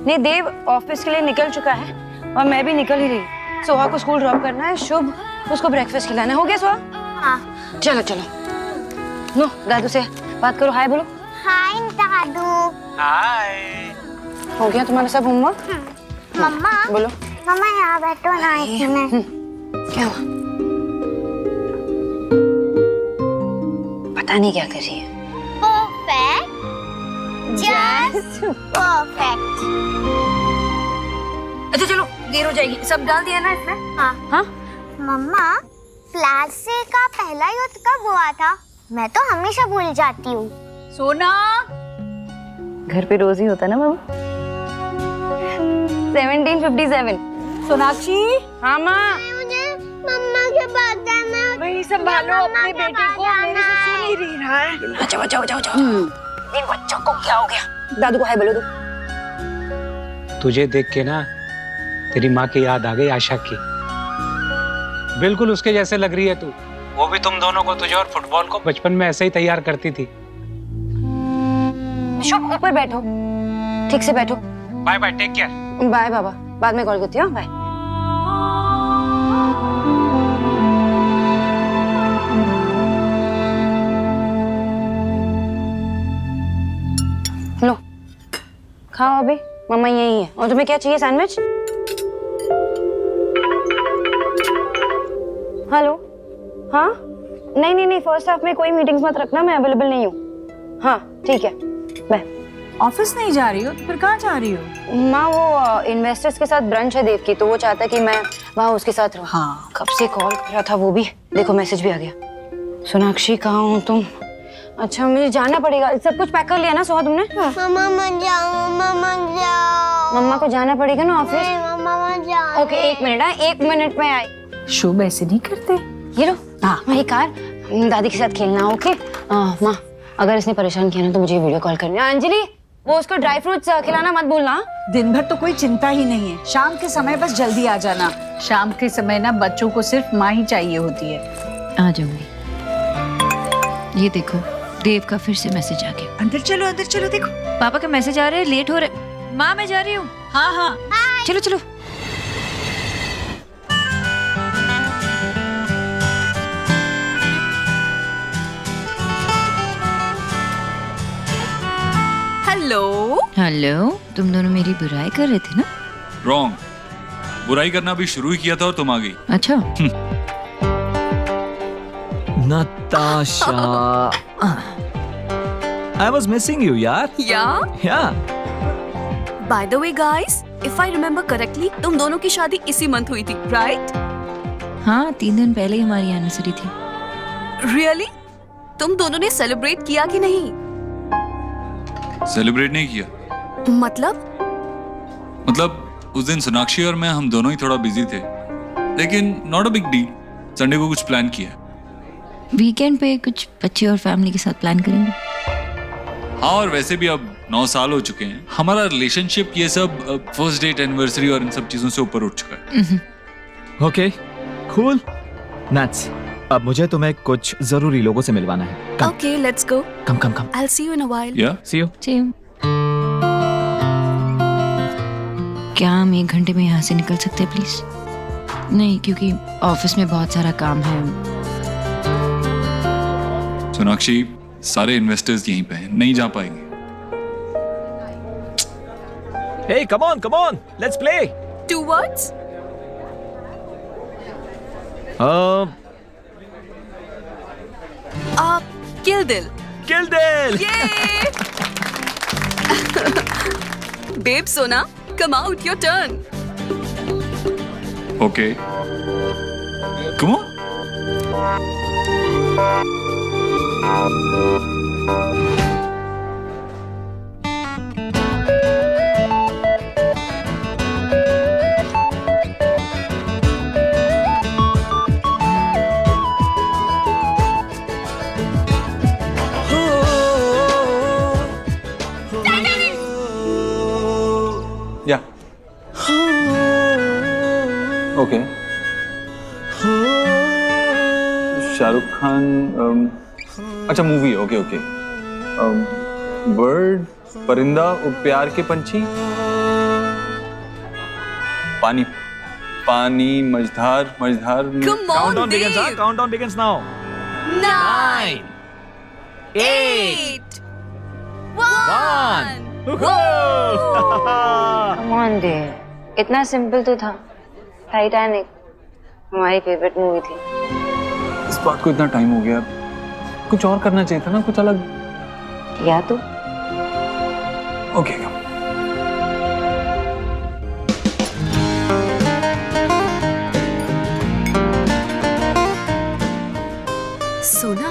नहीं, देव ऑफिस के लिए निकल चुका है और मैं भी निकल ही रही। सोहा को स्कूल ड्रॉप करना है, शुभ उसको ब्रेकफास्ट खिलाना है। हो गया सोहा? हाँ। चलो चलो, नो दादू से बात करो। हाय बोलो। हाय दादू। हाय। हो गया तुम्हारा सब होमवर्क? मम्मा बोलो। मम्मा यहाँ बैठो ना इसमें। क्या हुआ? पता नहीं क्या कर रही है। Perfect, just perfect. अच्छा चलो, देर हो जाएगी। सब डाल दिया ना इसमें? हाँ। हाँ मम्मा, प्लास्टिक का पहला युद्ध कब हुआ था? मैं तो हमेशा भूल जाती हूँ। सोना, घर पे रोज ही होता ना बाबू। 1757। सोनाक्षी। हाँ माँ। मुझे मम्मा के पास जाना है। वही संभालो अपने बेटे को, मेरे से सुन ही नहीं रहा है। जाओ जाओ जाओ जाओ। इन बच्चों को क्या हो गया? दादू को हाय बोलो तू। तुझे देख के ना तेरी माँ की याद आ गई, आशा की। बिल्कुल उसके जैसे लग रही है तू। वो भी तुम दोनों को, तुझे और फुटबॉल को बचपन में ऐसे ही तैयार करती थी। शुभ ऊपर बैठो, ठीक से बैठो। Bye bye, take care. Bye बाबा, बाद में कॉल करती हूँ। बाय। लो खाओ अभी, मम्मा यही है। और तुम्हें क्या चाहिए? सैंडविच? हेलो। हाँ नहीं नहीं नहीं, फर्स्ट हाफ में कोई मीटिंग्स मत रखना, मैं अवेलेबल नहीं हूँ। हाँ ठीक है, बाय। ऑफिस नहीं जा रही हो तो फिर कहाँ जा रही हो? माँ वो इन्वेस्टर्स के साथ ब्रंच है देव की, तो वो चाहता है कि मैं वहाँ उसके साथ रहूँ। हाँ। कब से कॉल कर रहा था वो भी, देखो मैसेज भी आ गया। सोनाक्षी कहाँ हो तुम? अच्छा मुझे जाना पड़ेगा। सब कुछ पैक कर लिया ना सोहा तुमने? मम्मा मत जाओ, मम्मा मत जाओ। मम्मा को जाना पड़ेगा ना ऑफिस। मम्मा मत जाओ। Okay 1 minute. हाँ 1 मिनट में आई। शुभ ऐसे नहीं करते। ये लो। हाँ। वही कार, दादी के साथ खेलना। ओके माँ, अगर इसने परेशान किया ना तो मुझे वीडियो कॉल करनी है। अंजलि वो उसको ड्राई फ्रूट्स खिलाना मत भूलना। दिन भर तो कोई चिंता ही नहीं है, शाम के समय बस जल्दी आ जाना। शाम के समय ना बच्चों को सिर्फ माँ ही चाहिए होती है। आ जाऊंगी। ये देखो देव का फिर से मैसेज आ गया। अंदर चलो देखो। पापा का मैसेज आ रहा है, लेट हो रहे। माँ मैं जा रही हूँ। हाँ हाँ। चलो चलो। हेलो। हेलो, तुम दोनों मेरी बुराई कर रहे थे ना? रॉन्ग, बुराई करना भी शुरू ही किया था और तुम आ गई। अच्छा। Natasha, I was missing you, यार। Yeah. By the way, guys, if I remember correctly, तुम दोनों की शादी इसी मंथ हुई थी, right? हाँ 3 दिन पहले ही हमारी एनिवर्सरी थी। Really? तुम दोनों ने सेलिब्रेट किया कि नहीं? सेलिब्रेट नहीं किया। मतलब उस दिन सोनाक्षी और मैं, हम दोनों ही थोड़ा बिजी थे, लेकिन not a big deal. Sunday को कुछ प्लान किया। वीकेंड पे कुछ बच्चे और फैमिली के साथ प्लान करेंगे। हाँ, और वैसे भी अब 9 साल हो चुके हैं हमारा रिलेशनशिप। ये सब फर्स्ट डेट, एनिवर्सरी और इन सब चीजों से ऊपर उठ चुका है। Okay, cool. Nuts. अब मुझे तुम्हें कुछ जरूरी लोगों से मिलवाना है। Come. Okay, let's go. Come. I'll see you in a while. Yeah? See you. Same. क्या हम 1 घंटे में यहाँ से निकल सकते हैं प्लीज? नहीं, क्योंकि ऑफिस में बहुत सारा काम है। सोनाक्षी, सारे इन्वेस्टर्स यहीं पे हैं, नहीं जा पाएंगे। Hey, come on. Let's play. 2 words? Kill Dil. Kill Dil. Yay! Babe, Sona, come out, your turn. Okay. Come on. Yeah. Okay. Shahrukh Khan, अच्छा मूवी है। ओके। बर्ड, परिंदा, प्यार के पंछी। पानी पानी मझधार मझधार। Come on, Countdown begins, Dev. huh? Countdown begins now. 9, 8, 1. Come on day, इतना सिंपल तो था। टाइटैनिक हमारी फेवरेट मूवी थी। इस बात को इतना टाइम हो गया, कुछ और करना चाहिए था ना, कुछ अलग। या तो ओके सोना,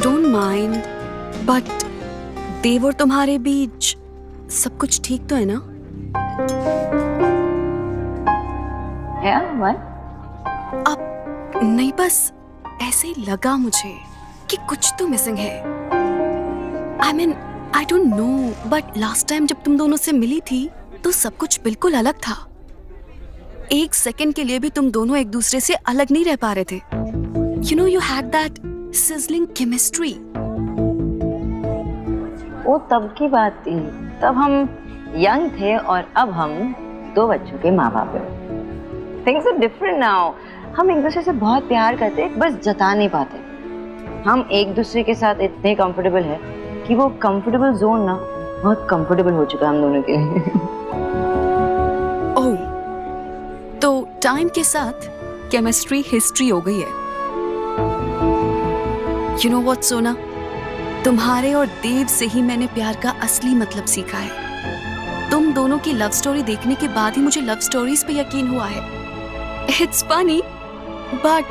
डोंट माइंड, बट देव और तुम्हारे बीच सब कुछ ठीक तो है ना? अब नहीं, बस ऐसे ही लगा मुझे कि कुछ तो मिसिंग है। I mean I don't know, but last time जब तुम दोनों से मिली थी तो सब कुछ बिल्कुल अलग था। एक सेकंड के लिए भी तुम दोनों एक दूसरे से अलग नहीं रह पा रहे थे। You know, you had that sizzling chemistry. वो तब की बात थी, तब हम यंग थे और अब हम 2 बच्चों के माँ बाप हैं। Things are different now. हम एक दूसरे से बहुत प्यार करते, बस जता नहीं पाते। हम एक दूसरे के साथ इतने कंफर्टेबल है कि वो कंफर्टेबल जोन ना बहुत कंफर्टेबल हो चुका है हम दोनों के लिए। ओह, तो टाइम के साथ केमिस्ट्री हिस्ट्री हो गई है। You know what, सोना, तुम्हारे और देव से ही मैंने प्यार का असली मतलब सीखा है। तुम दोनों की लव स्टोरी देखने के बाद ही मुझे लव स्टोरीज पे यकीन हुआ है। It's funny, but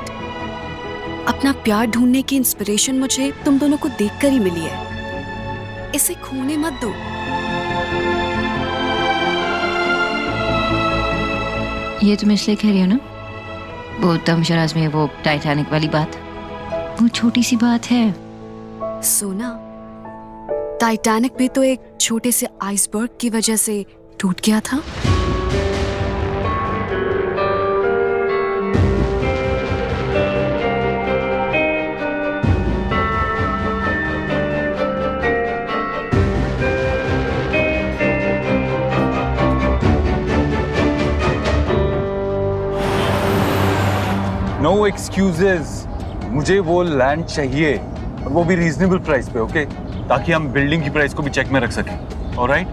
अपना प्यार ढूंढने की इंस्पिरेशन मुझे तुम दोनों को देखकर ही मिली है। इसे खोने मत दो। ये तुम इसलिए कह रही हो ना, वो तमशराज में वो टाइटैनिक वाली बात, वो छोटी सी बात है। सोना, टाइटैनिक भी तो एक छोटे से आइसबर्ग की वजह से टूट गया था। नो एक्सक्यूजेस, मुझे वो लैंड चाहिए और वो भी रीजनेबल प्राइस पे, ओके? ताकि हम बिल्डिंग की प्राइस को भी चेक में रख सकें। Alright?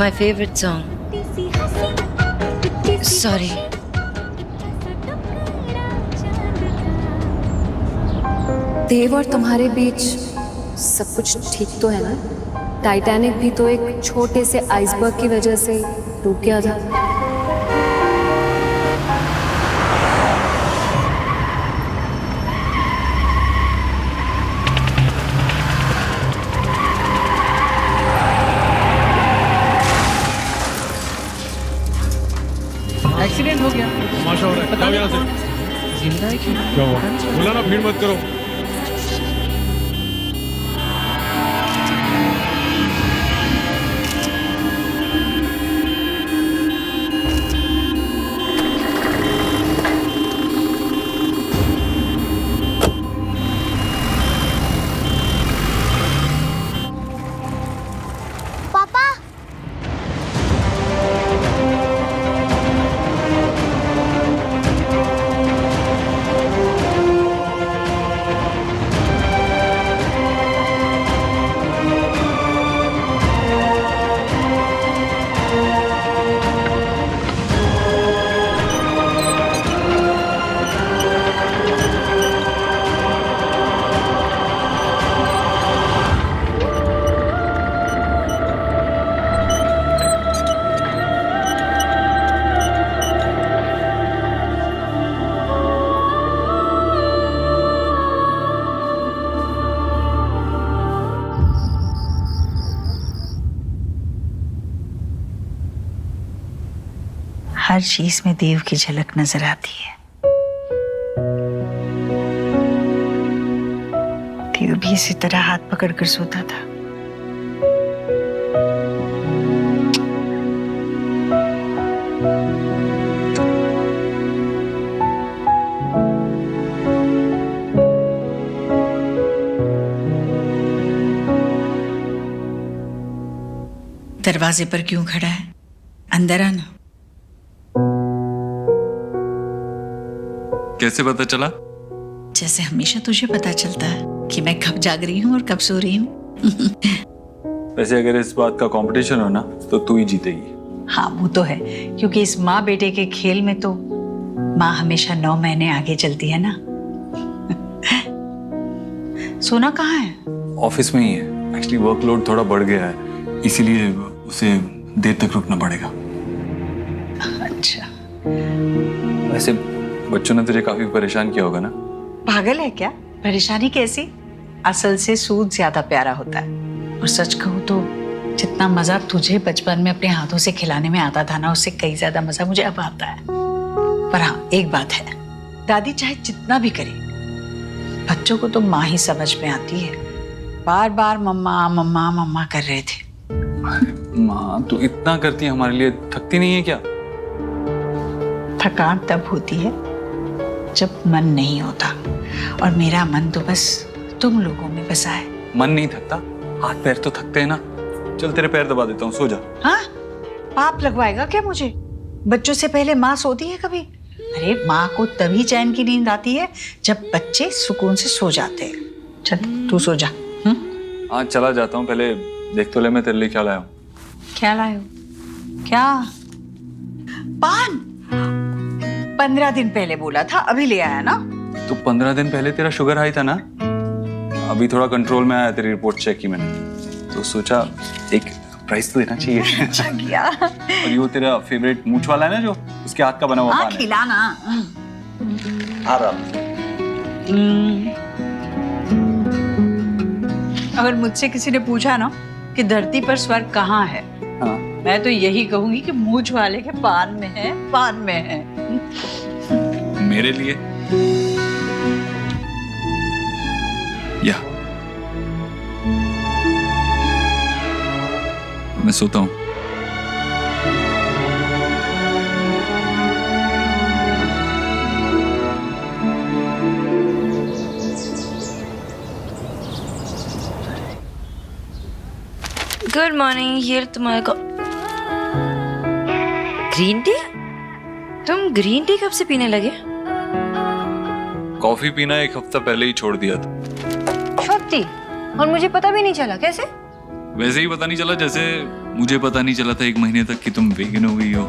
My favorite song. Sorry. देव और तुम्हारे बीच सब कुछ ठीक तो है ना? टाइटैनिक भी तो एक छोटे से आइसबर्ग की वजह से टूट गया था। एक्सीडेंट हो गया। तमाशा हो रहा है, जाओ यहाँ से। जिंदा है क्यों? क्या हुआ? बोला ना भीड़ मत करो। पापा, हर चीज में देव की झलक नजर आती है। देव भी इसी तरह हाथ पकड़कर सोता था। दरवाजे पर क्यों खड़ा है? अंदर आना। कैसे पता चला? जैसे हमेशा तुझे पता चलता है कि मैं कब जाग रही हूँ और कब सो रही हूँ। वैसे अगर इस बात का कंपटीशन हो ना तो तू ही जीतेगी। हाँ वो तो है, क्योंकि इस माँ बेटे के खेल में तो माँ हमेशा 9 महीने आगे चलती है ना। सोना कहाँ है? ऑफिस में ही है। एक्चुअली वर्कलोड थोड़ा बढ़ गया है, इसीलिए उसे देर तक रुकना पड़ेगा। अच्छा। वैसे बच्चों ने तुझे काफी परेशान किया होगा ना? पागल है क्या? परेशानी कैसी? असल से सूद ज्यादा प्यारा होता है। और सच कहूँ तो जितना मजा तुझे बचपन में अपने हाथों से खिलाने में आता था ना, उससे कई ज्यादा मजा मुझे अब आता है। पर हाँ, एक बात है, दादी चाहे जितना भी करे, बच्चों को तो माँ ही समझ में आती है। बार बार मम्मा मम्मा मम्मा कर रहे थे। माँ तू इतना करती है हमारे लिए, थकती नहीं है क्या? थकान तब होती है जब मन नहीं होता, और मेरा मन तो बस तुम लोगों में बसा है। मन नहीं थकता, हाथ पैर तो थकते हैं ना। चल तेरे पैर दबा देता हूँ, सो जा। हाँ? पाप लगवाएगा क्या मुझे? बच्चों से पहले माँ सोती है कभी? अरे माँ को तभी चैन की नींद आती है जब बच्चे सुकून से सो जाते हैं। चल तू सो जा। हाँ चला जाता हूँ, पहले देख तो ले मैं तेरे लिए क्या लाया हूँ। क्या लाए हो? क्या? पान? 15 दिन पहले बोला था, अभी ले आया ना? तो 15 दिन पहले तेरा शुगर हाई था ना, अभी थोड़ा कंट्रोल में आया। तेरी रिपोर्ट चेक की मैंने, तो सोचा एक प्राइस तो देना चाहिए। अच्छा किया। और ये वो तेरा फेवरेट मूंछ वाला है ना, जो उसके हाथ का बना हुआ हाँ पान है। खिलाना। आराम से। अगर मुझसे किसी ने पूछा ना कि धरती पर स्वर्ग कहाँ है, हाँ। मैं तो यही कहूंगी कि मूंछ वाले के पान में है, पान में है। मेरे लिए या मैं सोता हूँ। गुड मॉर्निंग, ये तुम्हारे को ग्रीन टी? तुम ग्रीन टी कब से पीने लगे? कॉफी पीना 1 हफ्ता पहले ही छोड़ दिया था। छोटी? और मुझे पता भी नहीं चला, कैसे? वैसे ही पता नहीं चला जैसे मुझे पता नहीं चला था 1 महीने तक कि तुम वेगन हो गई हो।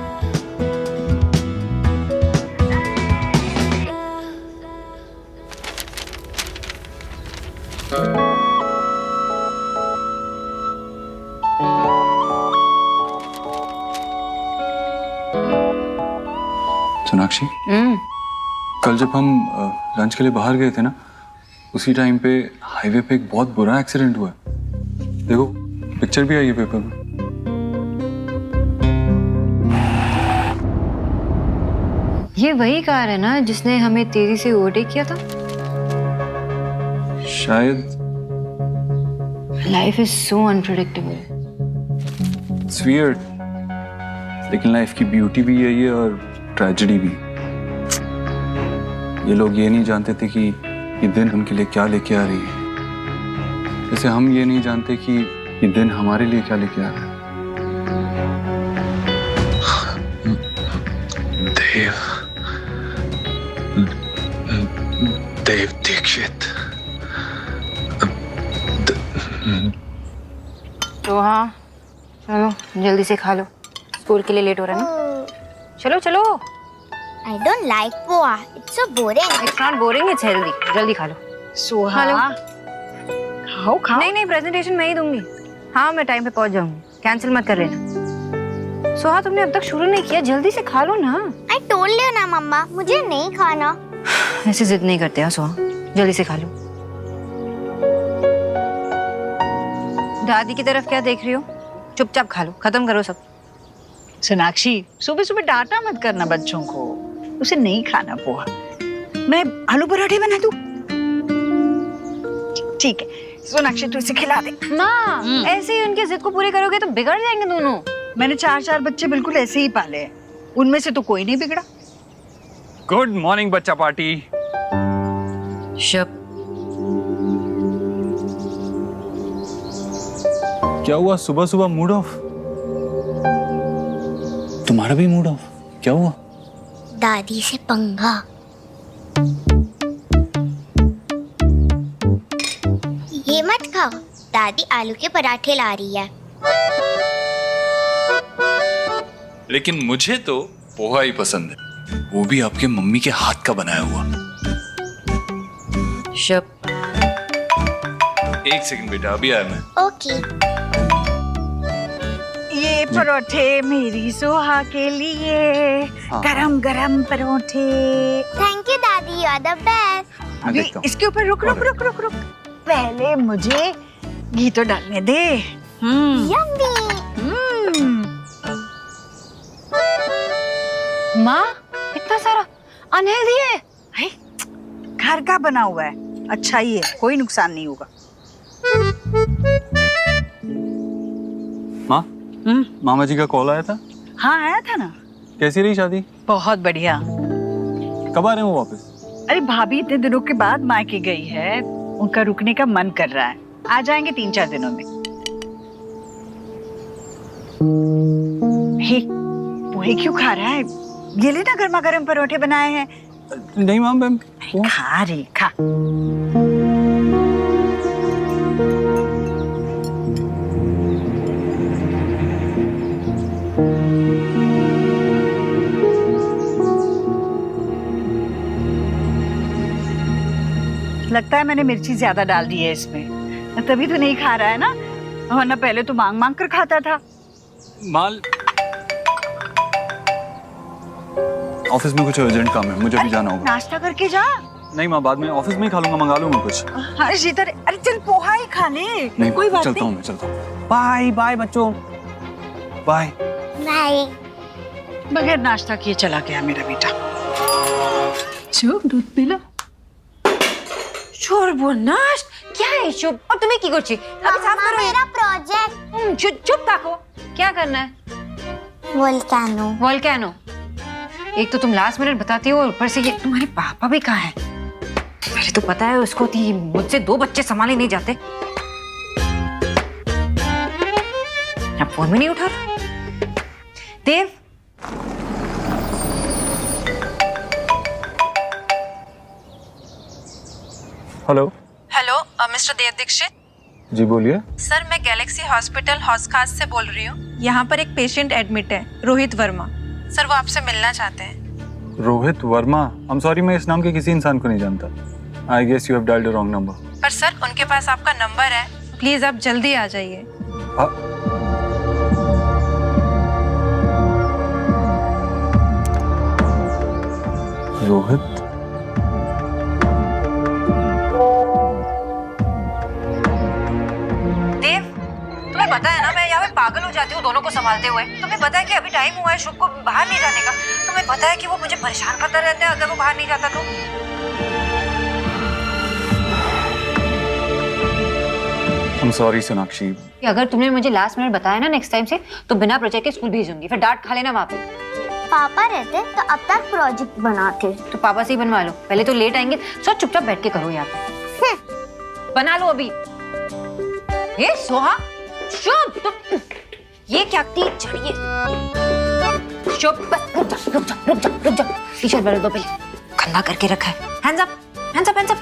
सोनाक्षी, कल जब हम लंच के लिए बाहर गए थे ना, उसी टाइम पे हाईवे पे एक बहुत बुरा एक्सीडेंट हुआ है। देखो पिक्चर भी आई है पेपर में। ये वही कार है ना जिसने हमें तेजी से ओवरटेक किया था? शायद। Life is so unpredictable. It's weird, लेकिन लाइफ की ब्यूटी भी यही है और ट्रेजेडी भी। ये लोग ये नहीं जानते थे कि ये दिन उनके लिए क्या लेके आ रही है, जैसे हम ये नहीं जानते कि ये दिन हमारे लिए क्या लेके आ रहा है। देव दीक्षित। तो हाँ चलो जल्दी से खा लो, स्कूल के लिए लेट हो रहा है ना। चलो चलो। I don't like poha. It's so boring. It's not boring, it's healthy. जल्दी खा लो। सोहा, हेलो। खाओ खाओ। नहीं प्रेजेंटेशन मैं ही दूंगी। हाँ मैं टाइम पे पहुंच जाऊंगी, कैंसिल मत कर लेना। सोहा तुमने अब तक शुरू नहीं किया, जल्दी से खा लो ना। I told you ना मम्मा, मुझे नहीं खाना। ऐसे जिद नहीं करते हैं सोहा, जल्दी से खा लो। दादी की तरफ क्या देख रही हो? चुपचाप खा लो, खत्म करो सब। सोनाक्षी, सुबह सुबह डांटा मत करना बच्चों को, उसे नहीं खाना पोहा। मैं आलू पराठे बना दूं? ठीक है सोनाक्षी, तू इसे खिला दे। माँ ऐसे ही उनकी जिद को पूरी करोगे तो बिगड़ जाएंगे दोनों। मैंने 4 बच्चे बिल्कुल ऐसे ही पाले हैं, उनमें से तो कोई नहीं बिगड़ा। गुड मॉर्निंग बच्चा पार्टी। शब क्या हुआ, सुबह सुबह मूड ऑफ? तुम्हारा भी मूड ऑफ? क्या हुआ? दादी से पंगा। ये मत खाओ, दादी आलू के पराठे ला रही है। लेकिन मुझे तो पोहा ही पसंद है, वो भी आपके मम्मी के हाथ का बनाया हुआ। शुभ। एक सेकंड बेटा, अभी आया मैं। ओके। ये परोठे मेरी सोहा के लिए, गरम गरम परोठे। थैंक यू दादी, यू आर द बेस्ट। अभी इसके ऊपर रुक रुक रुक रुक रुक, पहले मुझे घी तो डालने दे। यम्मी। माँ, इतना सारा अनहेल्दी है। है, घर का बना हुआ है, अच्छा ही है, कोई नुकसान नहीं होगा। माँ, मामा जी का कॉल आया था? हाँ आया था ना। कैसी रही शादी? बहुत बढ़िया। कब आ रहे हो वापस? अरे भाभी इतने दिनों के बाद मायके गई है, उनका रुकने का मन कर रहा है, आ जाएंगे 3-4 दिनों में। हे, पोहे क्यों खा रहा है? ये ले ना, गर्मा गर्म परोठे बनाए हैं। नहीं मैम, खा रे खा। लगता है मैंने मिर्ची ज्यादा डाल दी है इसमें, तभी तो नहीं खा रहा है ना, वरना पहले तो मांग मांग कर खाता था। माल ऑफिस में कुछ अर्जेंट काम है, मुझे भी जाना होगा। नाश्ता करके जा। नहीं माँ, बाद में ऑफिस में ही खा लूंगा, मंगा लूंगा कुछ। हाँ शीतल, अरे चल पोहा ही खा ले। नहीं कोई बात चलता नहीं। हूँ मैं, चलता हूँ। बाय बाय बच्चों, बाय बाय। बगैर नाश्ता किए चला गया मेरा बेटा। शुभ दूध पी लो। সর্বনাশ, क्या है शुभ? और तुम्हें की করছি? अभी साफ मम्मा, करो। मेरा प्रोजेक्ट। चुप ताको। क्या करना है? वोल्केनो। वोल्केनो। एक तो तुम लास्ट मिनट बताती हो, ऊपर से ये तुम्हारे पापा भी कहाँ हैं? पहले तो पता है उसको कि मुझसे 2 बच्चे संभाले नहीं जाते। अब फोन में नहीं उठा रहा। देव, हेलो। हेलो मिस्टर देव दीक्षित। जी बोलिए। सर, मैं गैलेक्सी हॉस्पिटल हॉस्खास से बोल रही हूँ। यहाँ पर एक पेशेंट एडमिट है, रोहित वर्मा। सर, वो आपसे मिलना चाहते हैं। Rohit Verma? I am sorry, मैं इस नाम के किसी इंसान को नहीं जानता। I guess you have dialled the wrong number. पर सर, उनके पास आपका नंबर है, प्लीज आप जल्दी आ जाइए। रोहित? देव, तुम्हें पता है ना मैं यहाँ पे पागल हो जाती हूँ दोनों को संभालते हुए। तुम्हें पता है कि अभी टाइम हुआ है शुभ को बाहर नहीं जाने का। तुम्हें पता है कि वो मुझे परेशान करता रहता है अगर वो बाहर नहीं जाता तो। आई एम सॉरी सोनाक्षी। अगर तुमने मुझे लास्ट मिनट बताया ना नेक्स्ट टाइम से, तो बिना प्रोजेक्ट के स्कूल भेजूंगी, फिर डांट खा लेना वहाँ पे। पापा रहते तो अब तक प्रोजेक्ट बनाते। तो पापा से ही बनवा लो, पहले तो लेट आएंगे। सो चुपचाप बैठ के करो यहाँ पे। बना लो अभी। ये सोहा, शुभ, तुम ये क्या की चढ़िए। शुभ, बस रुक जा रुक जा रुक जा रुक जा। टी-शर्ट बदल दो पहले, गंदा करके रखा है। Hands up hands up hands up.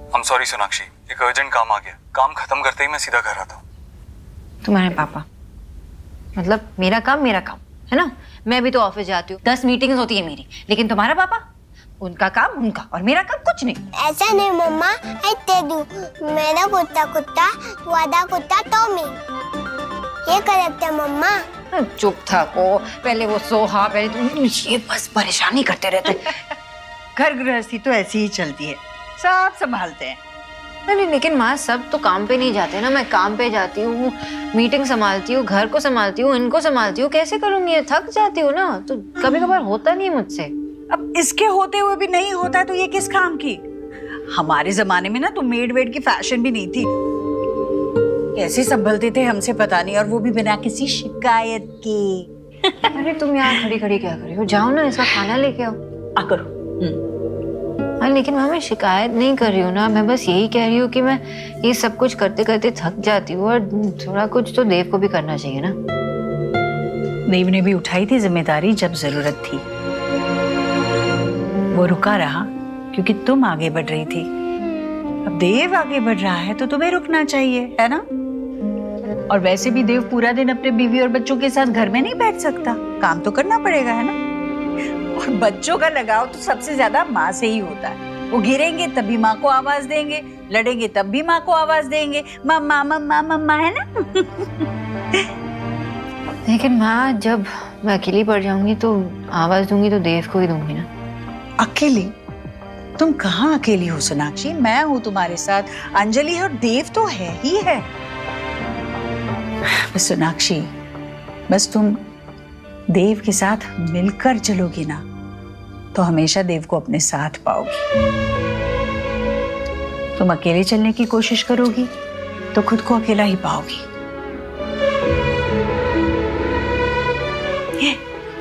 I am sorry Sonakshi, एक अर्जेंट काम आ गया। काम खत्म करते ही मैं सीधा घर आता हूँ। तुम्हारे पापा मतलब मेरा काम है ना। मैं भी तो ऑफिस जाती हूँ, 10 मीटिंग्स होती है मेरी, लेकिन तुम्हारा पापा, उनका काम उनका और मेरा काम कुछ नहीं। ऐसा नहीं मम्मा, आई तेदू मेरा कुत्ता कुत्ता, तू आधा कुत्ता तो मैं। ये करेक्ट है मम्मा। चुप था को, पहले वो सोहा, पहले तुम, ये बस परेशानी करते रहते। घर गृहस्थी तो ऐसी ही चलती है, सब संभालते हैं। नहीं, लेकिन माँ सब तो काम पे नहीं जाते ना। मैं काम पे जाती हूँ, मीटिंग संभालती हूँ, घर को संभालती हूँ, इनको संभालती हूँ, कैसे करूँगी? थक जाती हूँ ना, तो कभी कभार होता नहीं है मुझसे। अब इसके होते हुए भी नहीं होता है तो ये किस काम की? हमारे जमाने में ना तो मेड वेड की फैशन भी नहीं थी। कैसे संभलते थे हमसे पता नहीं, और वो भी बिना किसी शिकायत के। अरे तुम यहाँ खड़ी खड़ी क्या कर रही हो? जाओ ना, इसका खाना लेके आओ। आ करो। हाँ, लेकिन माँ मैं शिकायत नहीं कर रही हूँ ना, मैं बस यही कह रही हूँ कि मैं ये सब कुछ करते करते थक जाती हूँ और थोड़ा कुछ तो देव को भी करना चाहिए ना। देव ने भी उठाई थी जिम्मेदारी जब जरूरत थी, वो रुका रहा क्योंकि तुम आगे बढ़ रही थी। अब देव आगे बढ़ रहा है तो तुम्हें रुकना चाहिए, है ना? और वैसे भी देव पूरा दिन अपने बीवी और बच्चों के साथ घर में नहीं बैठ सकता, काम तो करना पड़ेगा, है ना? और बच्चों का लगाव तो सबसे ज्यादा माँ से ही होता है। वो गिरेंगे तब भी माँ को आवाज देंगे, लड़ेंगे तब भी माँ को आवाज देंगे, मम्मा मम्मा मम्मा, है ना? लेकिन माँ जब मैं अकेली पड़ जाऊंगी तो आवाज दूंगी तो देव को ही दूंगी ना। अकेली? तुम कहाँ अकेली हो सोनाक्षी, मैं हूँ तुम्हारे साथ, अंजलि और देव तो है ही है। बस सोनाक्षी, बस तुम देव के साथ मिलकर चलोगी ना तो हमेशा देव को अपने साथ पाओगी। तुम अकेले चलने की कोशिश करोगी तो खुद को अकेला ही पाओगी।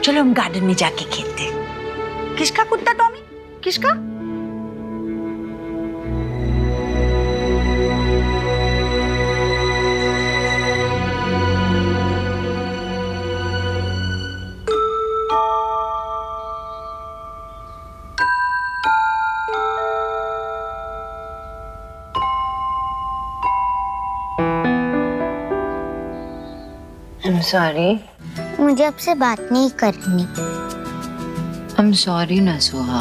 चलो हम गार्डन में जाके खेलते हैं। किसका कुत्ता टॉमी? किसका? I'm sorry. मुझे आपसे बात नहीं करनी। I'm sorry ना सुहा।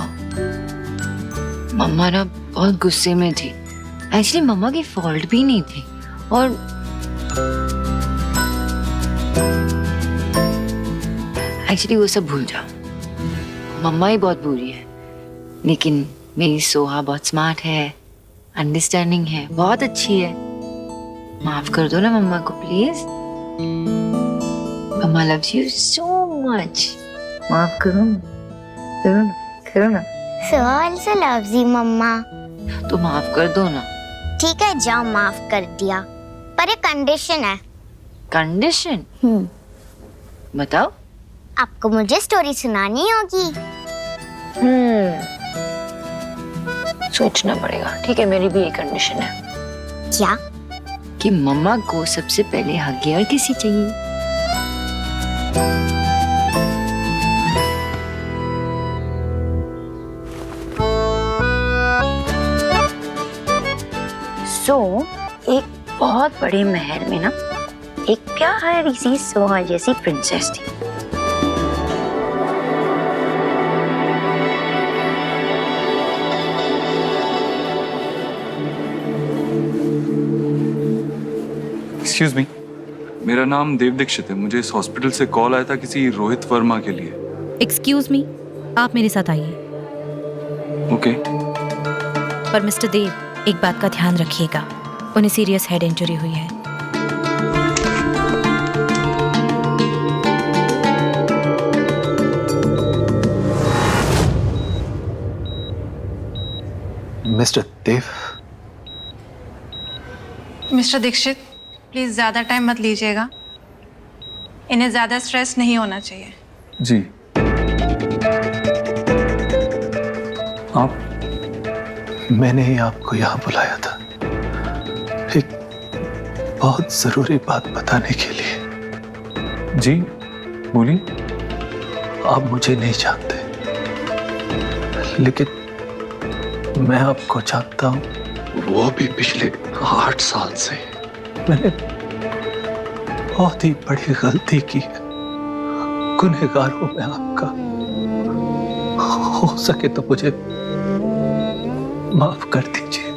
मम्मा ना बहुत गुस्से में थी। एक्चुअली मम्मा की फॉल्ट भी नहीं थी और एक्चुअली वो सब भूल जाओ। मम्मा ही बहुत बुरी है, लेकिन मेरी सोहा बहुत स्मार्ट है, अंडरस्टैंडिंग है, बहुत अच्छी है। माफ कर दो ना मम्मा को please. Mama loves you so much. माफ करो ना। So also loves you, मम्मा। तो माफ कर दो ना। ठीक है, जाओ, माफ कर दिया, पर एक कंडीशन है। कंडीशन? बताओ। आपको मुझे स्टोरी सुनानी होगी। सोचना पड़ेगा। ठीक है, मेरी भी एक कंडीशन है। क्या? कि मम्मा को सबसे पहले हगियर किसी चाहिए। एक बहुत बड़े महल में ना एक प्यारी सी सोहा जैसी प्रिंसेस थी। एक्सक्यूज मी, मेरा नाम देव दीक्षित है। मुझे इस हॉस्पिटल से कॉल आया था किसी रोहित वर्मा के लिए। एक्सक्यूज मी, आप मेरे साथ आइए। ओके। पर मिस्टर देव, एक बात का ध्यान रखिएगा, उन्हें सीरियस हेड इंजरी हुई है। Mister Dev. Mister Dixit, please ज्यादा टाइम मत लीजिएगा, इन्हें ज्यादा स्ट्रेस नहीं होना चाहिए। जी। आप? मैंने ही आपको यहाँ बुलाया था एक बहुत जरूरी बात बताने के लिए। जी बोलिए। आप मुझे नहीं जानते, लेकिन मैं आपको जानता हूँ, वो भी पिछले 8 साल से। मैंने बहुत ही बड़ी गलती की है, गुनहगार हूं मैं आपका। हो सके तो मुझे माफ कर दीजिए।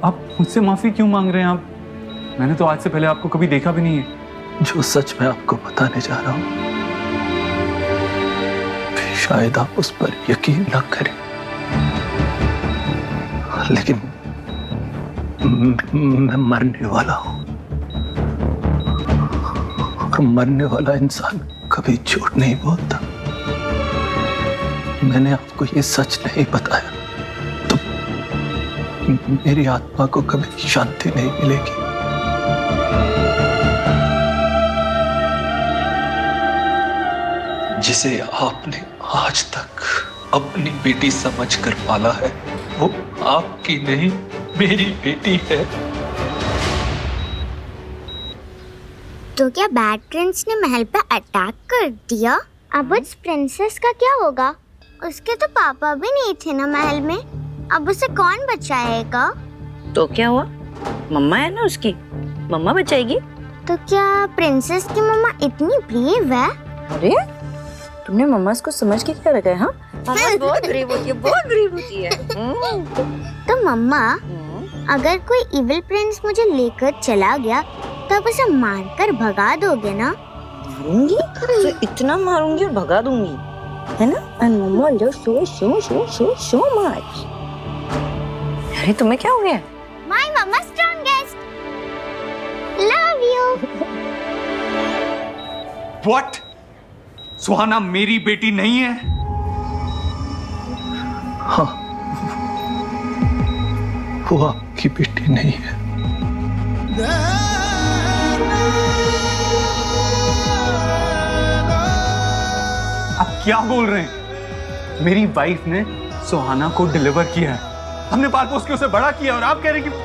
आप मुझसे माफी क्यों मांग रहे हैं? आप, मैंने तो आज से पहले आपको कभी देखा भी नहीं है। जो सच मैं आपको बताने जा रहा हूं, शायद आप उस पर यकीन न करें, लेकिन मैं मरने वाला हूं, और मरने वाला इंसान कभी झूठ नहीं बोलता। मैंने आपको ये सच नहीं बताया तो मेरी आत्मा को कभी शांति नहीं मिलेगी। जिसे आपने आज तक अपनी बेटी समझ कर पाला है। वो आपकी नहीं, मेरी बेटी है। तो क्या बैड प्रिंस ने महल पे अटैक कर दिया? अब उस प्रिंसेस का क्या होगा? उसके तो पापा भी नहीं थे ना महल में। अब उसे कौन बचाएगा? तो क्या हुआ, मम्मा है ना उसकी, मम्मा बचाएगी। तो क्या प्रिंसेस की मम्मा इतनी ब्रेव है? अरे तुमने मम्मा को समझ के क्या रखा है? हाँ, मम्मा बहुत ब्रेव होती है, बहुत ब्रेव होती है। तो मम्मा, अगर कोई इविल प्रिंस मुझे लेकर चला गया तो आप उसे मारकर भगा दोगे ना? मारूंगी तो इतना मारूंगी और भगा दूंगी, है ना? And mamma will so much. अरे तुम्हें क्या हो गया? My mamma strongest, love you. What? Suhana मेरी बेटी नहीं है? हाँ, वो आपकी बेटी नहीं है। आप क्या बोल रहे हैं? मेरी वाइफ ने सुहाना को डिलीवर किया है, हमने पाल पोस के उसे बड़ा किया, और आप कह रहे हैं कि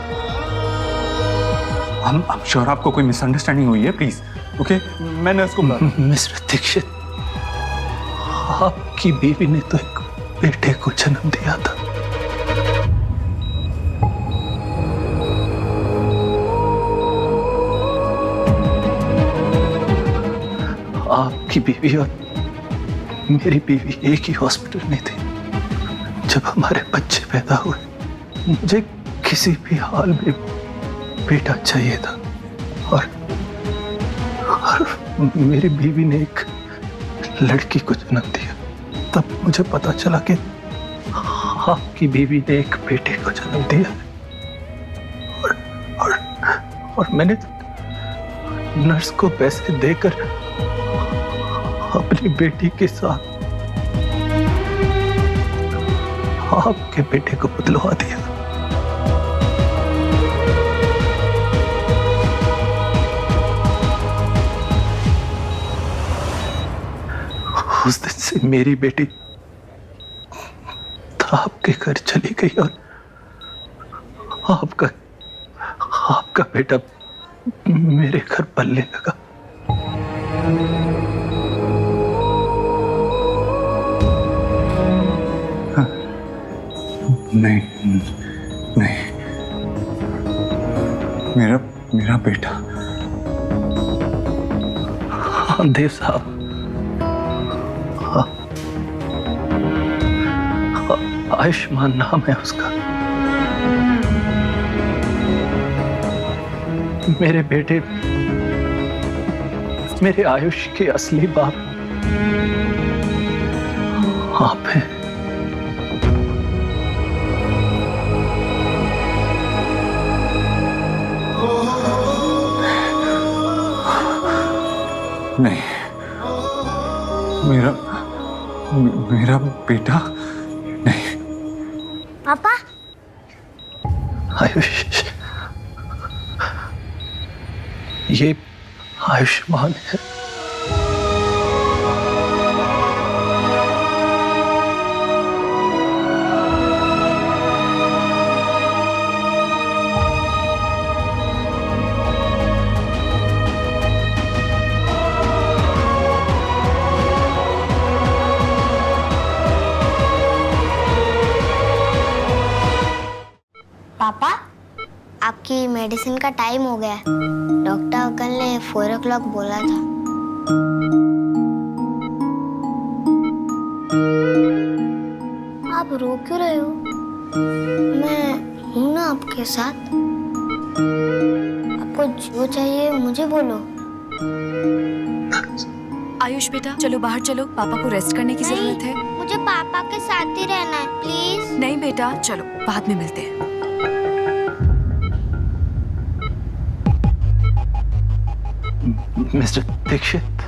हम श्योर आपको कोई मिसअंडरस्टैंडिंग हुई है। प्लीज ओके, मैंने उसको मिस्टर दीक्षित, आपकी बीवी ने तो एक बेटे को जन्म दिया था। आपकी बीवी और मेरी बीवी एक ही हॉस्पिटल में थी। जब हमारे बच्चे पैदा हुए, मुझे किसी भी हाल में बेटा चाहिए था, और मेरी बीवी ने एक लड़की को जन्म दिया। तब मुझे पता चला कि आपकी बीवी ने एक बेटे को जन्म दिया, और मैंने नर्स को पैसे देकर अपनी बेटी के साथ आपके बेटे को बदलवा दिया। उस दिन से मेरी बेटी आपके घर चली गई, और आपका बेटा मेरे घर पलने लगा। नहीं नहीं, मेरा बेटा। हाँ देव साहब, आयुष्मान नाम है उसका। मेरे बेटे, मेरे आयुष के असली बाप आप हैं। नहीं, मेरा बेटा नहीं। पापा, आयुष, ये आयुष्मान है। पापा, आपकी मेडिसिन का टाइम हो गया है। डॉक्टर अंकल ने 4 o'clock बोला था। आप रो क्यों रहे हो? मैं हूं ना आपके साथ। आपको जो चाहिए मुझे बोलो। आयुष बेटा, चलो बाहर चलो, पापा को रेस्ट करने की जरूरत है। मुझे पापा के साथ ही रहना है, प्लीज। नहीं बेटा, चलो बाद में मिलते हैं। मिस्टर दीक्षित,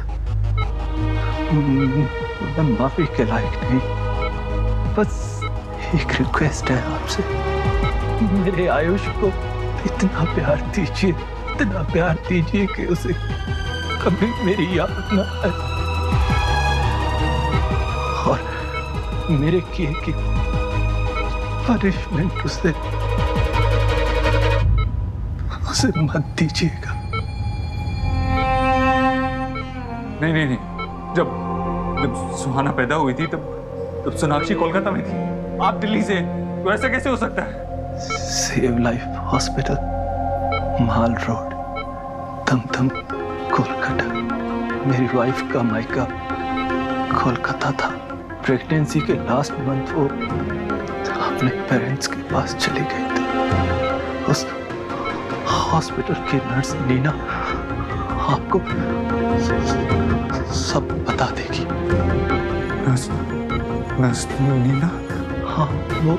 मैं माफी के लायक नहीं, बस एक रिक्वेस्ट है आपसे। मेरे आयुष को इतना प्यार दीजिए, इतना प्यार दीजिए कि उसे कभी मेरी याद ना आए, और मेरे किए की पनिशमेंट उसे मत दीजिएगा। नहीं नहीं नहीं, जब सुहाना पैदा हुई थी तब सोनाक्षी कोलकाता में थी, आप दिल्ली से, तो ऐसा कैसे हो सकता है? सेव लाइफ हॉस्पिटल, माल रोड, दमदम, कोलकाता। मेरी वाइफ का मायका कोलकाता था। प्रेगनेंसी के लास्ट मंथ वो अपने पेरेंट्स के पास चले गए थे। उस हॉस्पिटल की नर्स नीना आपको सब बता देगी। नर्स नीना? हाँ, वो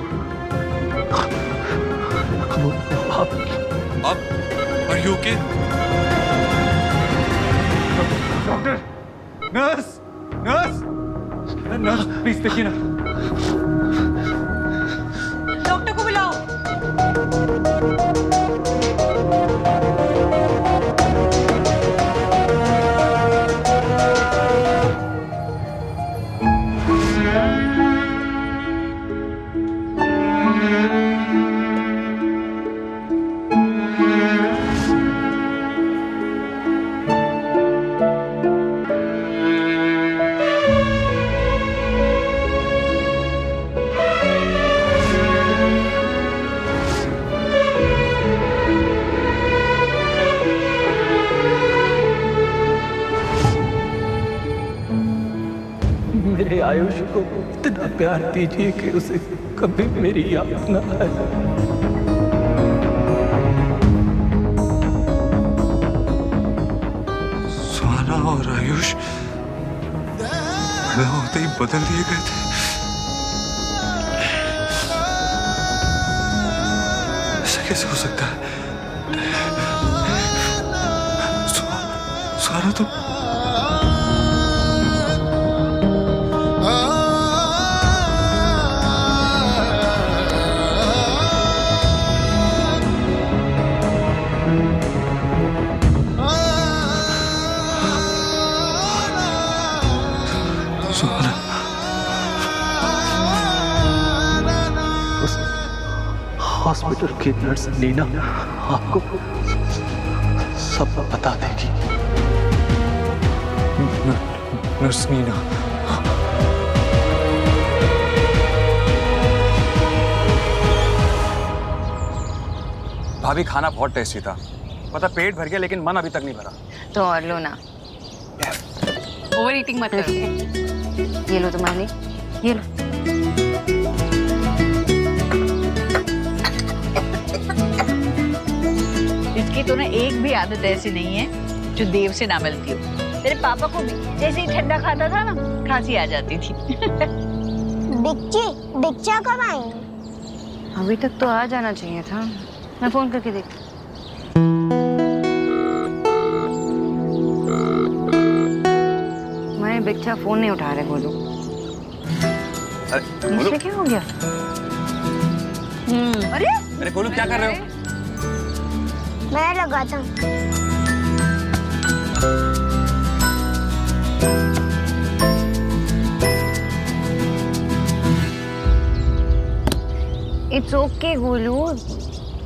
आप are you okay? Doctor, nurse, nurse, nurse please देखिए ना। डॉक्टर को बुलाओ। मेरे आयुष को इतना प्यार दीजिए कि उसे कभी मेरी याद न आए। सुहाना और आयुष पैदा होते ही बदल दिए गए थे। ऐसा कैसे हो सकता है? सुहाना तो हॉस्पिटल की नर्स नीना आपको सब बता देगी। नर्स नीना? भाभी खाना बहुत टेस्टी था, पता पेट भर गया लेकिन मन अभी तक नहीं भरा। तो और लो ना। ओवर ईटिंग मत करो। ये लो तुम्हारे लिए, ये लो। इसकी तो ना एक भी आदत ऐसी नहीं है जो देव से ना मिलती हो। तेरे पापा को भी जैसे ही ठंडा खाता था ना, खांसी आ जाती थी। बिच्चा कब आएंगे? अभी तक तो आ जाना चाहिए था। मैं फोन करके देखती हूँ। मैं बिच्चा फोन नहीं उठा रहे, बोलो। बोलो क्या हो गया? अरे बोलो क्या कर रहे हो? मैं लगाता हूँ। इट्स ओके गोलू,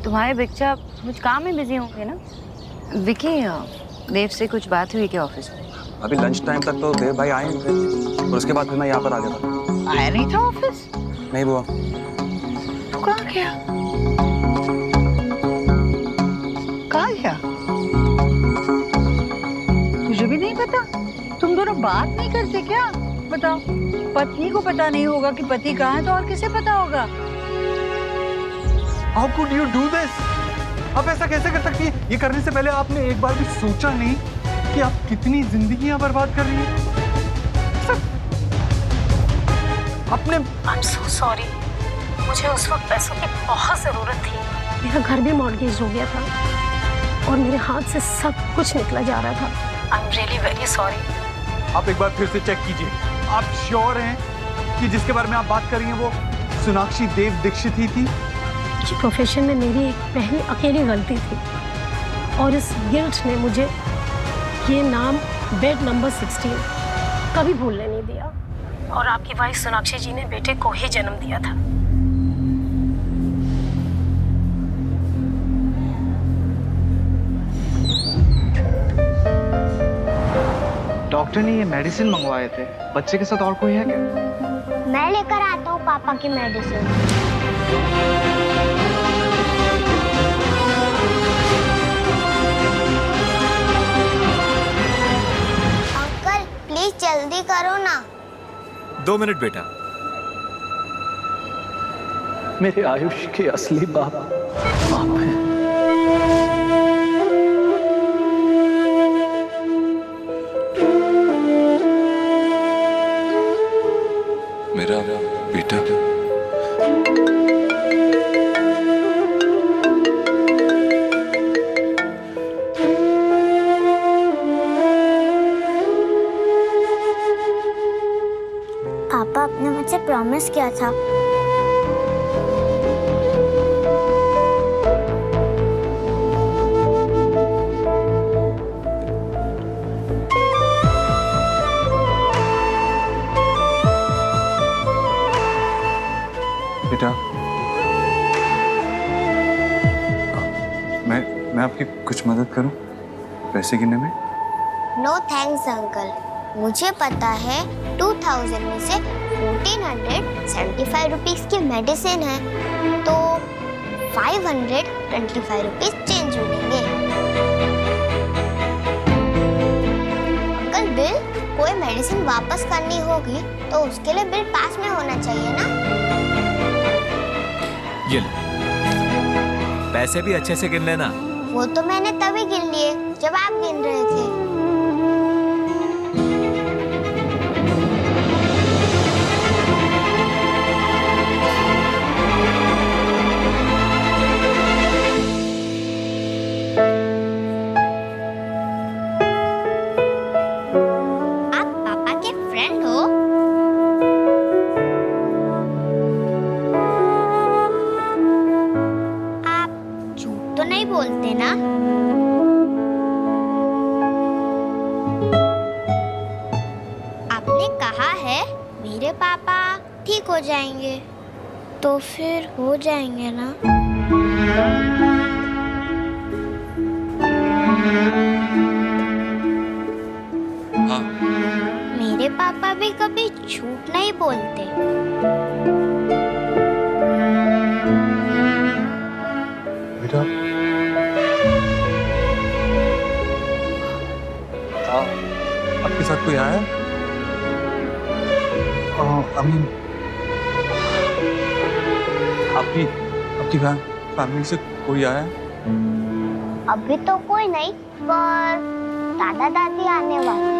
तुम्हारे बच्चा कुछ काम में बिजी होंगे ना। विकी, देव से कुछ बात हुई क्या ऑफिस में? अभी लंच टाइम तक तो देव भाई आए नहीं थे और उसके बाद फिर मैं यहाँ पर आ गया था। आया नहीं था ऑफिस? नहीं बुआ। तू कहाँ गया? कहाँ गया? मुझे भी नहीं पता। तुम दोनों बात नहीं करते क्या? बताओ, पत्नी को पता नहीं होगा कि पति कहाँ है तो और किसे पता होगा? How could you do this? आप ऐसा कैसे कर सकती हैं? ये करने से पहले आपने एक बार भी सोचा नहीं कि आप कितनी जिंदगियां बर्बाद कर रही हैं? आपने I'm so sorry. मुझे उस वक्त पैसों की बहुत जरूरत थी। मेरा घर भी मॉर्गेज हो गया था और मेरे हाथ से सब कुछ निकला जा रहा था। I'm really very sorry. आप एक बार फिर से चेक कीजिए। आप श्योर हैं कि जिसके बारे में आप बात कर रही हैं वो सोनाक्षी देव दीक्षित ही थी? ये प्रोफेशन में मेरी एक पहली अकेली गलती थी और इस गिल्ट ने मुझे ये नाम बेड नंबर 16 कभी भूलने नहीं दिया। और आपकी वाइफ सोनाक्षी जी ने बेटे को ही जन्म दिया था। डॉक्टर ने ये मेडिसिन मंगवाए थे, बच्चे के साथ और कोई है क्या? मैं लेकर आता हूँ पापा की मेडिसिन। अंकल प्लीज जल्दी करो ना। 2 मिनट बेटा। मेरे आयुष के असली बाप आप हैं। मेरा बेटा। पापा आपने मुझसे प्रॉमिस किया था। बेटा, मैं आपकी कुछ मदद करूं पैसे गिनने में? नो थैंक्स अंकल, मुझे पता है 2000 में से 1475 रुपीस की मेडिसिन है, तो 525 रुपीस चेंज मिलेंगे। अंकल बिल, कोई मेडिसिन वापस करनी होगी तो उसके लिए बिल पास में होना चाहिए ना? ये ले, पैसे भी अच्छे से गिन लेना। वो तो मैंने तभी गिन लिए जब आप गिन रहे थे। आप पापा के फ्रेंड हो? आप झूठ तो नहीं बोलते ना? आपने कहा है मेरे पापा ठीक हो जाएंगे, तो फिर हो जाएंगे ना? हाँ। मेरे पापा भी कभी झूठ नहीं बोलते। बेटा, आपके साथ कोई आया? अमीन, आपकी फैमिली से कोई आया? अभी तो कोई नहीं, पर दादा दादी आने वाले।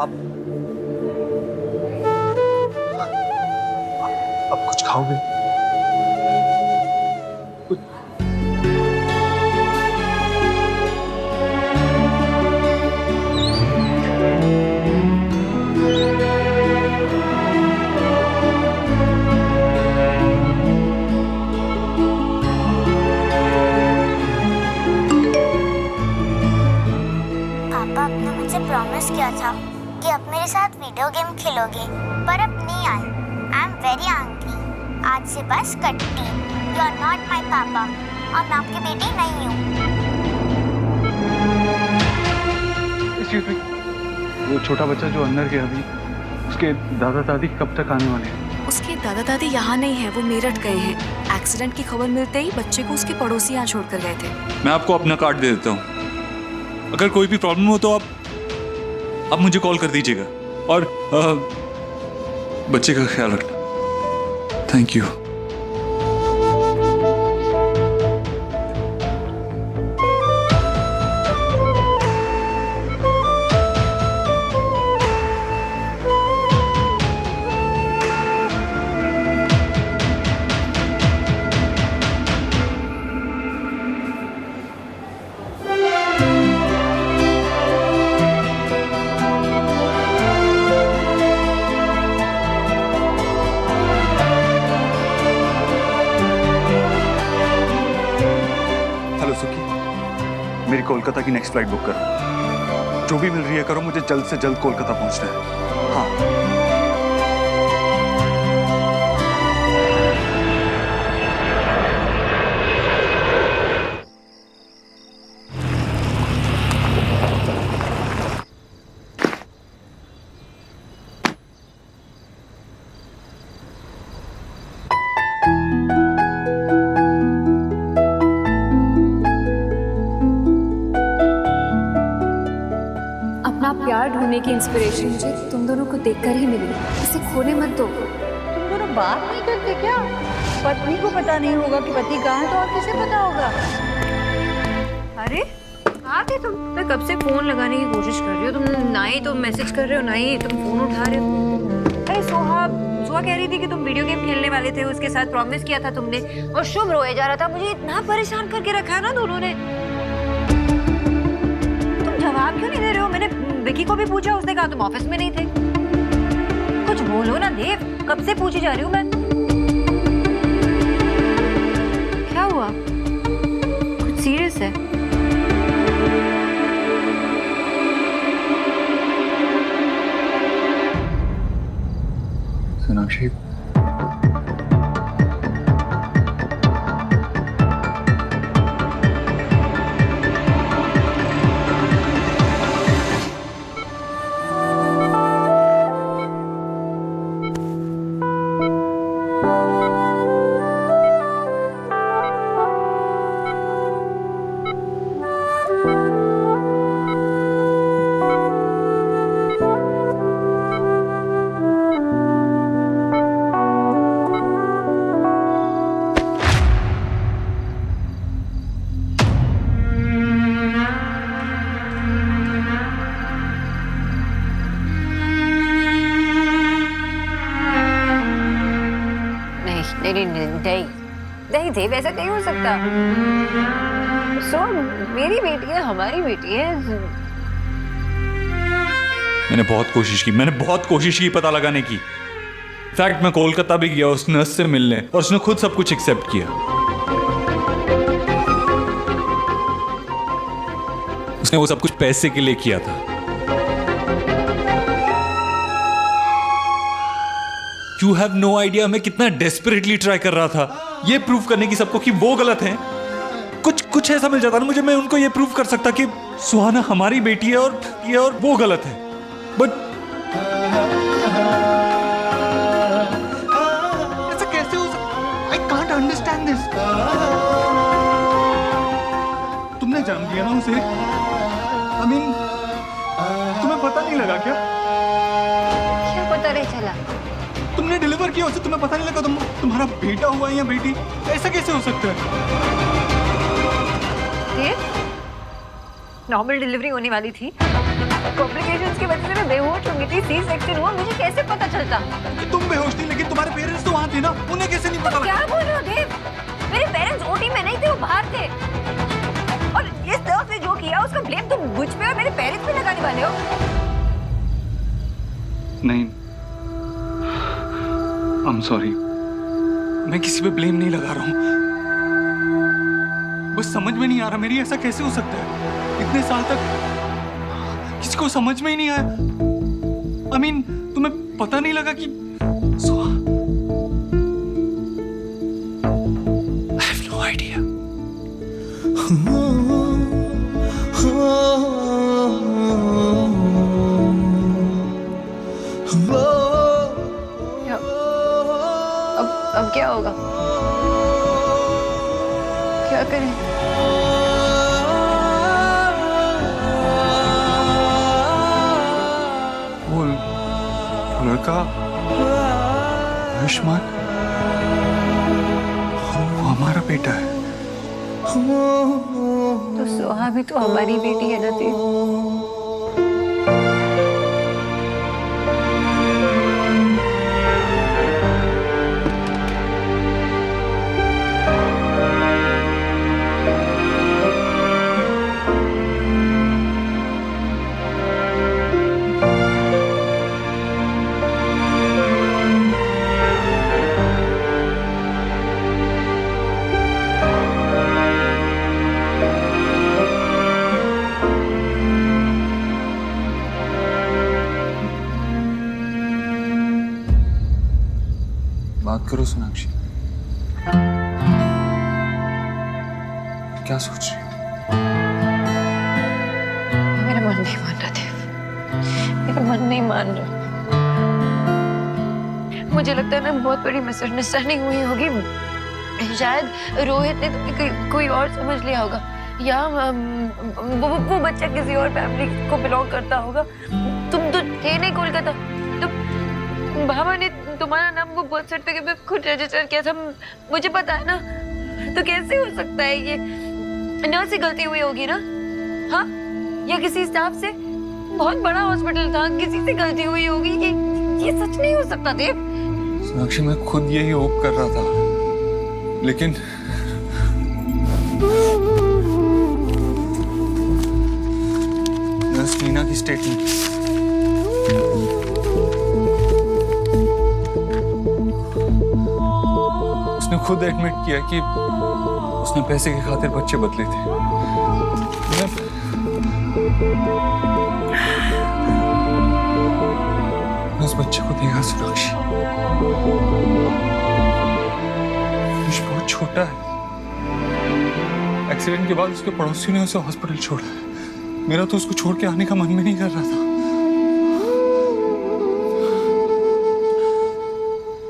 आप कुछ खाओगे? पापा आपने मुझे प्रॉमिस किया था कि आप मेरे साथ वीडियो गेम खेलोगे, पर अब नहीं आए। I am very angry. आज से बस कट्टी। यू आर नॉट माय पापा और मैं आपकी बेटी नहीं हूँ। Excuse me, वो छोटा बच्चा जो अंदर गया अभी, उसके दादा दादी कब तक आने वाले हैं? उसके दादा दादी यहाँ नहीं है, वो मेरठ गए हैं। एक्सीडेंट की खबर मिलते ही बच्चे को उसके पड़ोसी यहाँ छोड़कर गए थे। मैं आपको अपना कार्ड दे देता हूँ, अगर कोई भी प्रॉब्लम हो तो आप मुझे कॉल कर दीजिएगा, और बच्चे का ख्याल रखना। Thank you. हेलो सुखी, मेरी कोलकाता की नेक्स्ट फ्लाइट बुक करो। जो भी मिल रही है करो, मुझे जल्द से जल्द कोलकाता पहुंचना है। हाँ अपना प्यार ढूंढने की इंस्पिरेशन मुझे तुम दोनों को देखकर ही मिली। इसे खोने मत दो। तुम दोनों बात नहीं करते क्या? पत्नी को पता नहीं होगा कि पति कहाँ है तो और किसे पता होगा? अरे कहाँ थे तुम? मैं कब से फोन लगाने की कोशिश कर रही हो, तुम ना ही तुम मैसेज कर रहे हो ना ही तुम फोन उठा रहे हो। अरे सोहा कह रही थी कि तुम वीडियो गेम खेलने वाले थे, उसके साथ प्रॉमिस किया था तुमने, और शुभ रोए जा रहा था। मुझे इतना परेशान करके रखा है ना दोनों ने। तुम जवाब क्यों नहीं दे रहे हो? मैंने विकी को भी पूछा, उसने कहा तुम ऑफिस में नहीं थे। कुछ बोलो ना देव, कब से पूछी जा रही हूँ मैं। क्या हुआ? कुछ सीरियस है? सोनाक्षी, नहीं देव, ऐसा नहीं हो सकता। मेरी बेटी है, हमारी बेटी है। मैंने बहुत कोशिश की पता लगाने की। फैक्ट मैं कोलकाता भी गया उस नर्स से मिलने, और उसने खुद सब कुछ एक्सेप्ट किया। उसने वो सब कुछ पैसे के लिए किया था। You have no idea मैं कितना डेस्परेटली ट्राई कर रहा था ये प्रूव करने की सबको कि वो गलत है। कुछ ऐसा मिल जाता ना मुझे, मैं उनको ये प्रूव कर सकता कि सुहाना हमारी बेटी है और वो गलत है। बट ऐसा कैसे हो सकता? I can't understand this. तुमने जान लिया ना उसे? I mean, तुम्हें पता नहीं लगा क्या? क्या पता नहीं चला? तुमने डिलीवर किया उसे, तुम्हें पता नहीं लगा तुम्हारा बेटा हुआ है या बेटी? ऐसा कैसे हो सकता है? नॉर्मल डिलीवरी होने वाली थी, कॉम्प्लिकेशंस की वजह से मैं बेहोश हो गई थी, सी सेक्शन हुआ, मुझे कैसे पता चलता? तुम बेहोश थी लेकिन तुम्हारे पेरेंट्स तो वहाँ थे ना, उन्हें कैसे नहीं पता? क्या बोल रहे हो देव? मेरे पेरेंट्स ओटी में नहीं थे, वो बाहर थे। और इस तरह से जो किया उसका ब्लेम तुम मुझ पे और मेरे पेरेंट्स पे लगाने वाले हो? नहीं, आई एम सॉरी, मैं किसी पे ब्लेम नहीं लगा रहा हूँ। बस समझ में नहीं आ रहा मेरी, ऐसा कैसे हो सकता है? इतने साल तक किसी को समझ में ही नहीं आया। I mean, तुम्हें पता नहीं लगा कि I have no idea. अब क्या होगा? क्या करें? वो लड़का आयुष्मान, वो हमारा बेटा है। तो सोहा भी तो हमारी बेटी है ना देव। बात करो सोनाक्षी। क्या सोच रही हो? मेरा मन नहीं मान रहा देव, मेरा मन नहीं मान रहा। मुझे लगता है ना बहुत बड़ी मिसअंडरस्टैंडिंग हुई होगी। शायद रोहित ने कोई और समझ लिया होगा, या वो बच्चा किसी और फैमिली को बिलोंग करता होगा। तुम तो थे नहीं कोलकाता, तो बाबा ने तुम्हारा नाम वो बर्थ सर्टिफिकेट पे खुद रजिस्टर किया था, मुझे पता है ना। तो कैसे हो सकता है ये? नर्स से गलती हुई होगी ना, हाँ? या किसी स्टाफ से? बहुत बड़ा हॉस्पिटल था, किसी से गलती हुई होगी। ये सच नहीं हो सकता देव। सोनाक्षी मैं खुद यही होप कर रहा था, लेकिन नर्स नीना की स्टेटमेंट, उसने खुद एडमिट किया कि उसने पैसे की खातिर बच्चे बदले थे। मैं उस बच्चे को देखा सोनाक्षी, बहुत छोटा है। एक्सीडेंट के बाद उसके पड़ोसी ने उसे हॉस्पिटल छोड़ा। मेरा तो उसको छोड़ के आने का मन भी नहीं कर रहा था।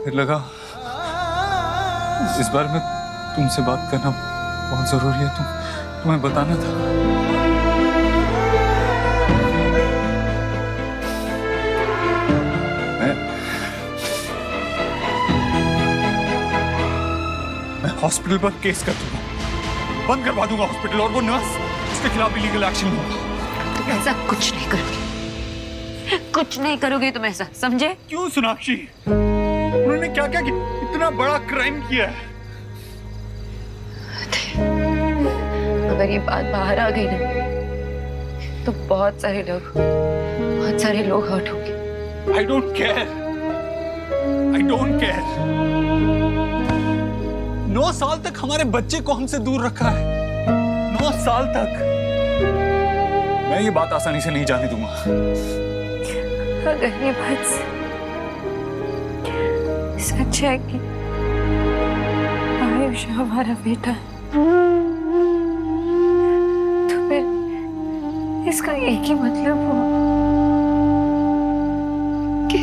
फिर लगा इस बार में तुमसे बात करना बहुत जरूरी है, तुम्हें बताना था। मैं हॉस्पिटल पर केस कर दूंगा, बंद करवा दूंगा हॉस्पिटल, और वो नर्स उसके खिलाफ लीगल एक्शन होगा। तुम ऐसा कुछ नहीं करोगे, कुछ नहीं करोगे तुम ऐसा, समझे? क्यों सोनाक्षी? उन्होंने क्या क्या इतना बड़ा क्राइम किया है? अगर ये बात बाहर आ गई ना, तो बहुत सारे लोग हर्ट होंगे। I don't care. I don't care. 9 साल तक हमारे बच्चे को हमसे दूर रखा है, 9 साल तक। मैं ये बात आसानी से नहीं जाने दूंगा। अगर ये बात सच है कि आयुष हमारा बेटा है, तो फिर इसका एक ही मतलब हुआ कि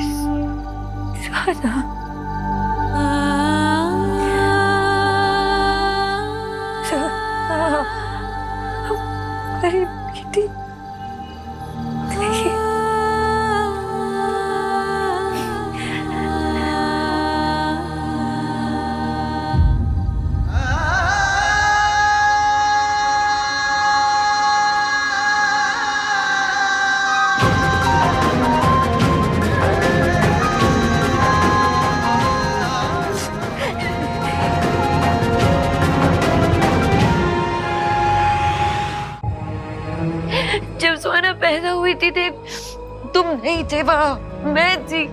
सुहाना हमारी बेटी नहीं। जब सुहाना पैदा हुई थी तुम नहीं थे वहां, मैं थी।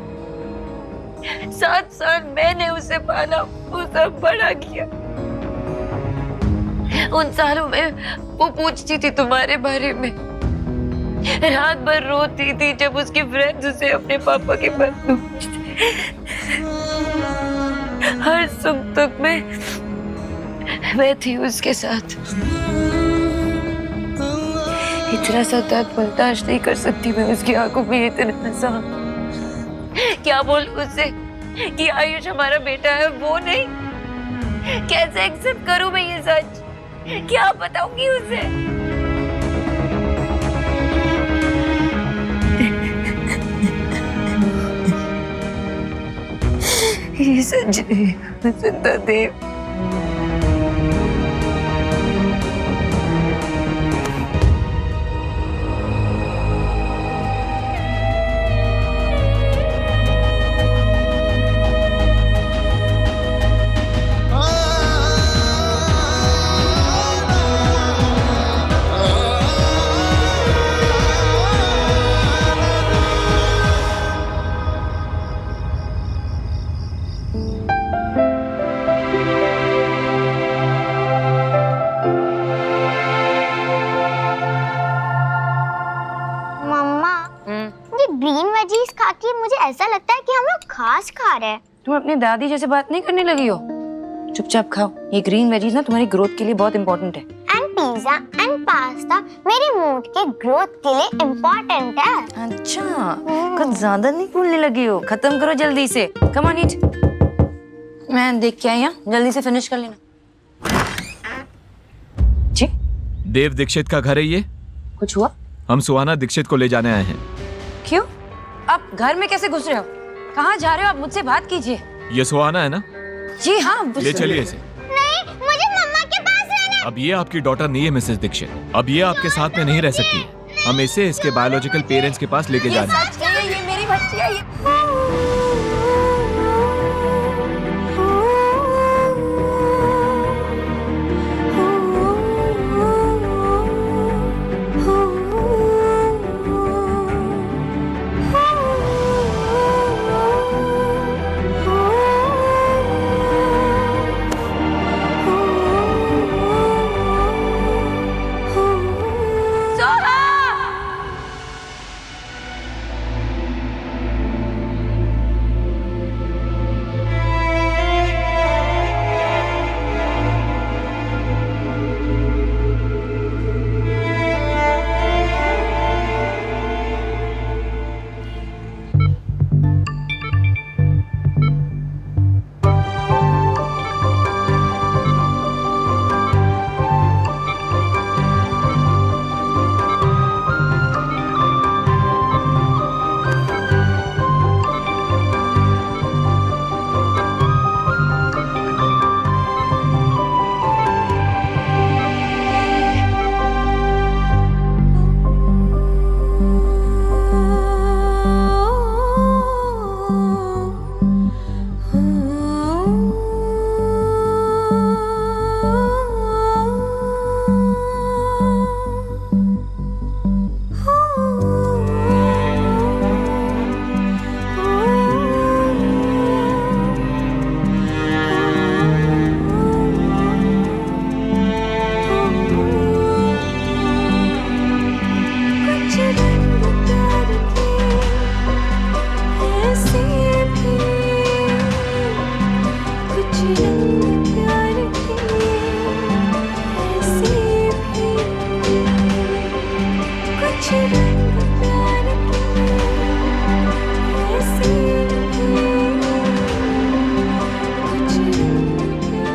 7 साल मैंने उसे पाला, उसे बड़ा किया। उन सालों में वो पूछती थी तुम्हारे बारे में, रात भर रोती थी जब उसके फ्रेंड्स उसे अपने पापा के बारे में पूछते। हर सुख दुख में मैं थी उसके साथ। इतना सा दर्द बर्दाश्त नहीं कर सकती मैं उसकी आंखों में इतना सा। क्या बोल उससे कि आयुष हमारा बेटा है, वो नहीं? कैसे एक्सेप्ट करूं मैं ये सच? क्या बताऊंगी उसे? ये सच नहीं हो सकता देव। ग्रीन वेजीज खा के मुझे ऐसा लगता है कि हम लोग घास खा रहे हैं। तुम अपने दादी जैसे बात नहीं करने लगी हो? चुपचाप खाओ, ये ग्रीन वेजीज ना तुम्हारी ग्रोथ के लिए बहुत इंपॉर्टेंट है। एंड पिज्जा एंड पास्ता मेरी मूड के ग्रोथ के लिए इम्पोर्टेंट है। अच्छा, कुछ ज्यादा नहीं बोलने लगी हो। खत्म करो जल्दी से। कम ऑन ईट। मैं देख के आई हूँ, जल्दी से फिनिश कर लेना। जी? देव दीक्षित का घर है ये? कुछ हुआ? हम सुहाना दीक्षित को ले जाने आए हैं। क्यों? आप घर में कैसे घुस रहे हो? कहाँ जा रहे हो आप? मुझसे बात कीजिए। ये सुहाना है ना? जी हाँ। ले चलिए इसे। नहीं, मुझे मम्मा के पास रहना। अब ये आपकी डॉटर नहीं है मिसेस दीक्षित। अब ये आपके साथ में नहीं रह सकती। हम इसे इसके बायोलॉजिकल पेरेंट्स के पास लेके जा रहे हैं। ये मेरी बच्ची है।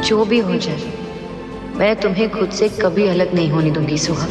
जो भी हो जाए, मैं तुम्हें खुद से कभी अलग नहीं होने दूंगी सुहा।